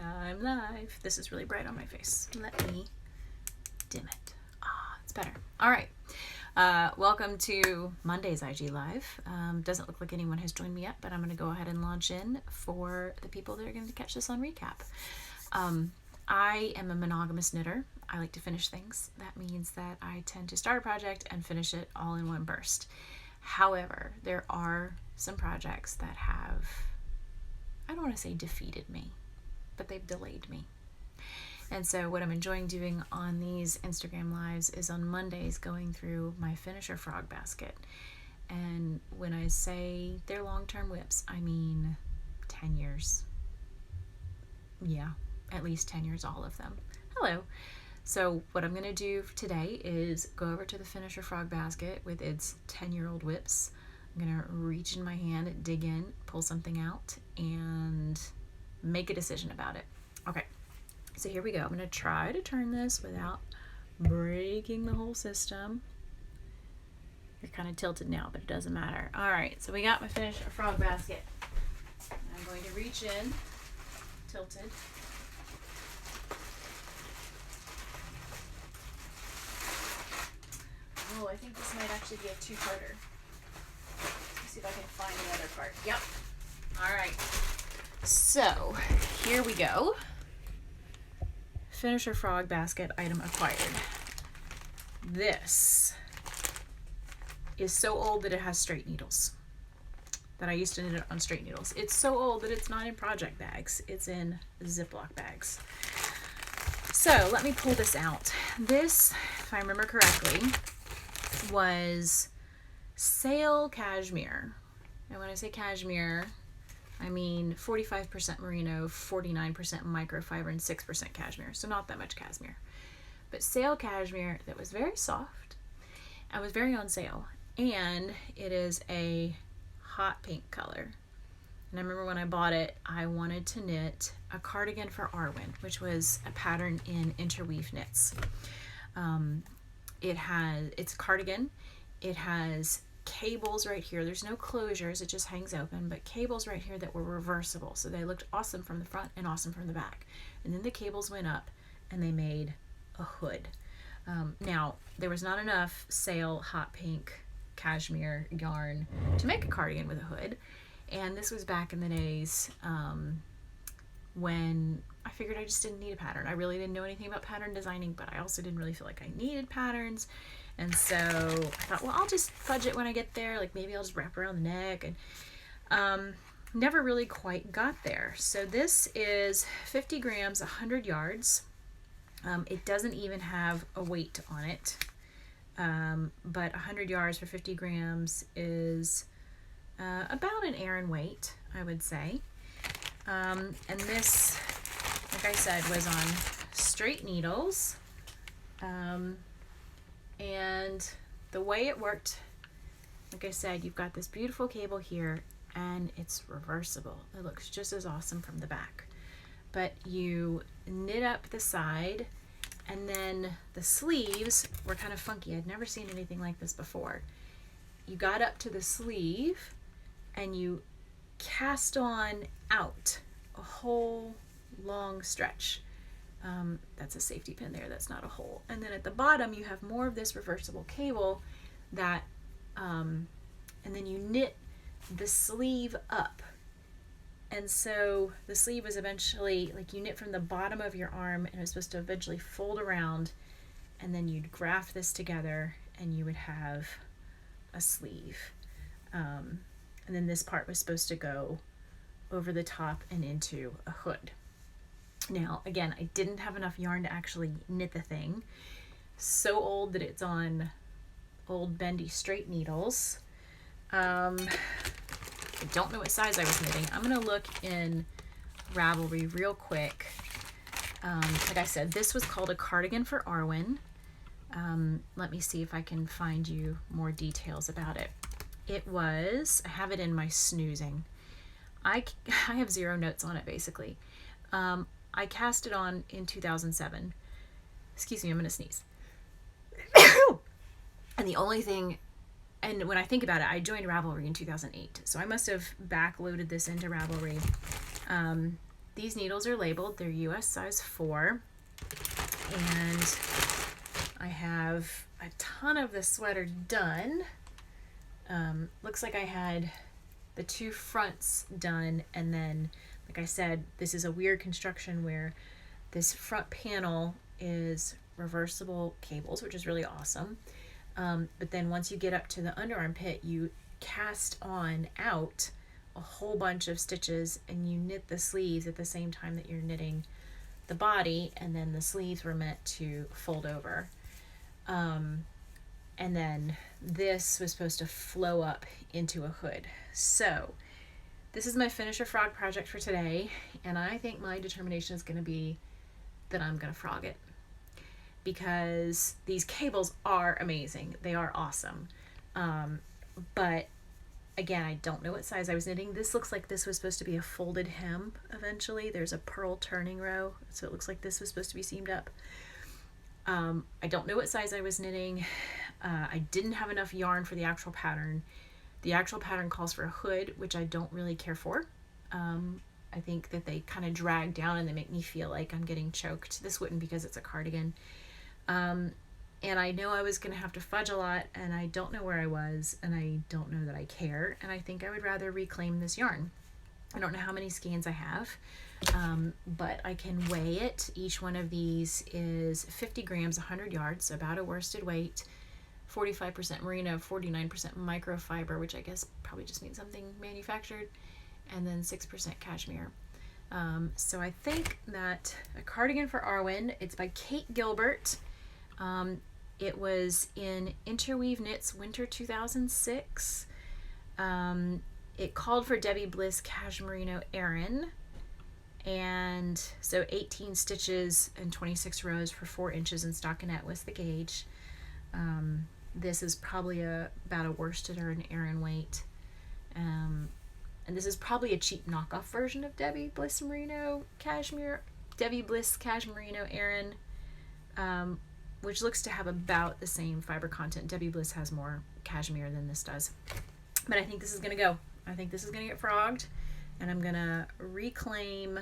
I'm live. This is really bright on my face. Let me dim it. It's better. All right. Welcome to Monday's IG Live. Doesn't look like anyone has joined me yet, but I'm going to go ahead and launch in for the people that are going to catch this on recap. I am a monogamous knitter. I like to finish things. That means that I tend to start a project and finish it all in one burst. However, there are some projects that have, I don't want to say defeated me, but they've delayed me. And so what I'm enjoying doing on these Instagram lives is on Mondays going through my finisher frog basket. And when I say they're long-term whips, I mean 10 years. Yeah, at least 10 years, all of them. Hello. So what I'm going to do today is go over to the finisher frog basket with its 10-year-old whips. I'm going to reach in my hand, dig in, pull something out, and make a decision about it. Okay, so here we go. I'm going to try to turn this without breaking the whole system. You're kind of tilted now, but it doesn't matter. All right, so we got my finisher frog basket. I'm going to reach in, tilted. Oh, I think this might actually be a two-parter. Let's see if I can find the other part. Yep. All right. So, here we go. Finisher frog basket item acquired. This is so old that it has straight needles. That I used to knit it on straight needles. It's so old that it's not in project bags. It's in Ziploc bags. So, let me pull this out. This, if I remember correctly, was sail cashmere. And when I say cashmere, I mean 45% merino, 49% microfiber, and 6% cashmere. So not that much cashmere. But sail cashmere that was very soft and was very on sale. And it is a hot pink color. And I remember when I bought it, I wanted to knit a cardigan for Arwen, which was a pattern in interweave knits. It's a cardigan. It has cables right here. There's no closures. It just hangs open, but cables right here that were reversible. So they looked awesome from the front and awesome from the back. And then the cables went up and they made a hood. Now, there was not enough sail hot pink cashmere yarn to make a cardigan with a hood. And this was back in the days when I figured I just didn't need a pattern. I really didn't know anything about pattern designing, but I also didn't really feel like I needed patterns. And so I thought, well, I'll just fudge it when I get there. Like maybe I'll just wrap around the neck. And never really quite got there. So this is 50 grams, 100 yards. It doesn't even have a weight on it. But 100 yards for 50 grams is about an Aran weight, I would say. And this, like I said, was on straight needles. And the way it worked, like I said, you've got this beautiful cable here and it's reversible. It looks just as awesome from the back. But you knit up the side and then the sleeves were kind of funky. I'd never seen anything like this before. You got up to the sleeve and you cast on out a whole long stretch. That's a safety pin there, that's not a hole. And then at the bottom you have more of this reversible cable that, and then you knit the sleeve up. And so the sleeve was eventually, like you knit from the bottom of your arm and it was supposed to eventually fold around, and then you'd graft this together and you would have a sleeve. And then this part was supposed to go over the top and into a hood. Now, again, I didn't have enough yarn to actually knit the thing. So old that it's on old bendy straight needles. I don't know what size I was knitting. I'm going to look in Ravelry real quick. Like I said, this was called A Cardigan for Arwen. Let me see if I can find you more details about it. It was, I have it in my snoozing. I have zero notes on it, basically. I cast it on in 2007. Excuse me, I'm going to sneeze. And the only thing, and when I think about it, I joined Ravelry in 2008. So I must have backloaded this into Ravelry these needles are labeled. They're US size 4. And I have a ton of the sweater done. Looks like I had the 2 fronts done, and then, like I said, this is a weird construction where this front panel is reversible cables, which is really awesome. But then once you get up to the underarm pit, you cast on out a whole bunch of stitches and you knit the sleeves at the same time that you're knitting the body, and then the sleeves were meant to fold over. And then this was supposed to flow up into a hood. So this is my finisher frog project for today, and I think my determination is going to be that I'm going to frog it, because these cables are amazing. They are awesome. But again, I don't know what size I was knitting. This looks like this was supposed to be a folded hem eventually. There's a purl turning row, so it looks like this was supposed to be seamed up. I don't know what size I was knitting. I didn't have enough yarn for the actual pattern. The actual pattern calls for a hood, which I don't really care for. I think that they kind of drag down and they make me feel like I'm getting choked. This wouldn't, because it's a cardigan. And I know I was going to have to fudge a lot, and I don't know where I was, and I don't know that I care, and I think I would rather reclaim this yarn. I don't know how many skeins I have, but I can weigh it. Each one of these is 50 grams, 100 yards, so about a worsted weight, 45% merino, 49% microfiber, which I guess probably just means something manufactured, and then 6% cashmere. So I think that A Cardigan for Arwen, it's by Kate Gilbert. It was in Interweave Knits Winter 2006. It called for Debbie Bliss Cashmerino Aran, and so 18 stitches and 26 rows for 4 inches in stockinette was the gauge. This is probably about a worsted or an Aran weight, and this is probably a cheap knockoff version of Debbie Bliss Merino Cashmere, Debbie Bliss Cashmerino Aran, which looks to have about the same fiber content. Debbie Bliss has more cashmere than this does, but I think this is gonna go. I think this is gonna get frogged, and I'm gonna reclaim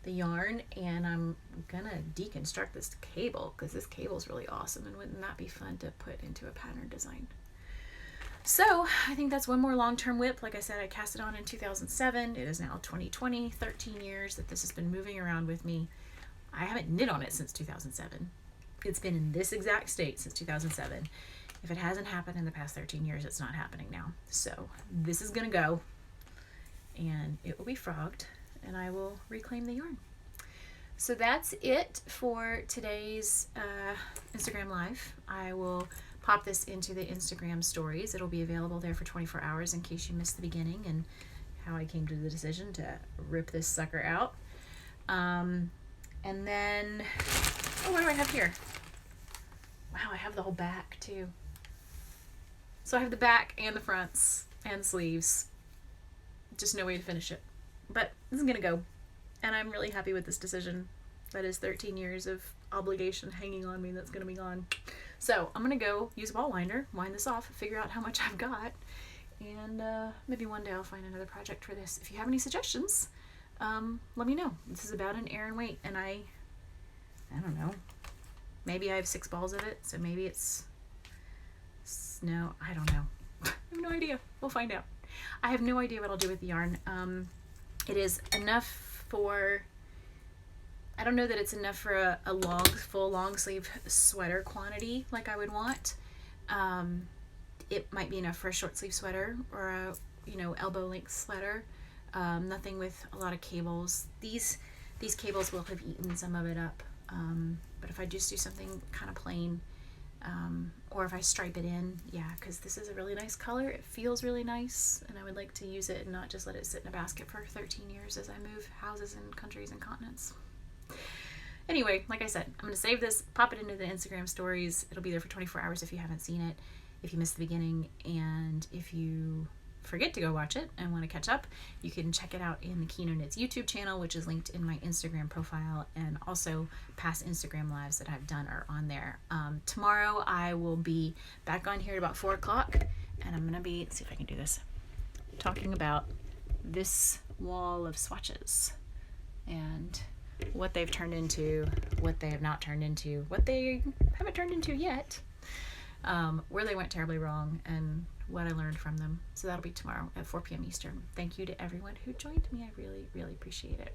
the yarn, and I'm gonna deconstruct this cable, because this cable is really awesome, and wouldn't that be fun to put into a pattern design? So I think that's one more long-term whip. Like I said, I cast it on in 2007. It is now 2020, 13 years that this has been moving around with me. I haven't knit on it since 2007. It's been in this exact state since 2007. If it hasn't happened in the past 13 years, it's not happening now. So this is gonna go, and it will be frogged, and I will reclaim the yarn. So that's it for today's Instagram Live. I will pop this into the Instagram stories. It'll be available there for 24 hours in case you missed the beginning and how I came to the decision to rip this sucker out. And then, oh, what do I have here? Wow, I have the whole back too. So I have the back and the fronts and sleeves. Just no way to finish it. But this is gonna go. And I'm really happy with this decision. That is 13 years of obligation hanging on me that's gonna be gone. So I'm gonna go use a ball winder, wind this off, figure out how much I've got, and maybe one day I'll find another project for this. If you have any suggestions, let me know. This is about an Aran weight, and I don't know. Maybe I have 6 balls of it, so maybe it's, no, I don't know. I have no idea. We'll find out. I have no idea what I'll do with the yarn. It is enough for, I don't know that it's enough for a long, full long sleeve sweater quantity like I would want. It might be enough for a short sleeve sweater or a, elbow length sweater. Nothing with a lot of cables. These cables will have eaten some of it up. But if I just do something kind of plain, or if I stripe it in, yeah, because this is a really nice color. It feels really nice, and I would like to use it and not just let it sit in a basket for 13 years as I move houses and countries and continents. Anyway, like I said, I'm going to save this, pop it into the Instagram stories. It'll be there for 24 hours if you haven't seen it, if you missed the beginning, and if you forget to go watch it and want to catch up, you can check it out in the Kino Knits YouTube channel, which is linked in my Instagram profile, and also past Instagram lives that I've done are on there. Tomorrow I will be back on here at about 4 o'clock, and I'm going to be, let's see if I can do this, talking about this wall of swatches. and what they've turned into, what they have not turned into, what they haven't turned into yet, where they went terribly wrong, and what I learned from them. So that'll be tomorrow at 4 p.m. Eastern. Thank you to everyone who joined me. I really, really appreciate it.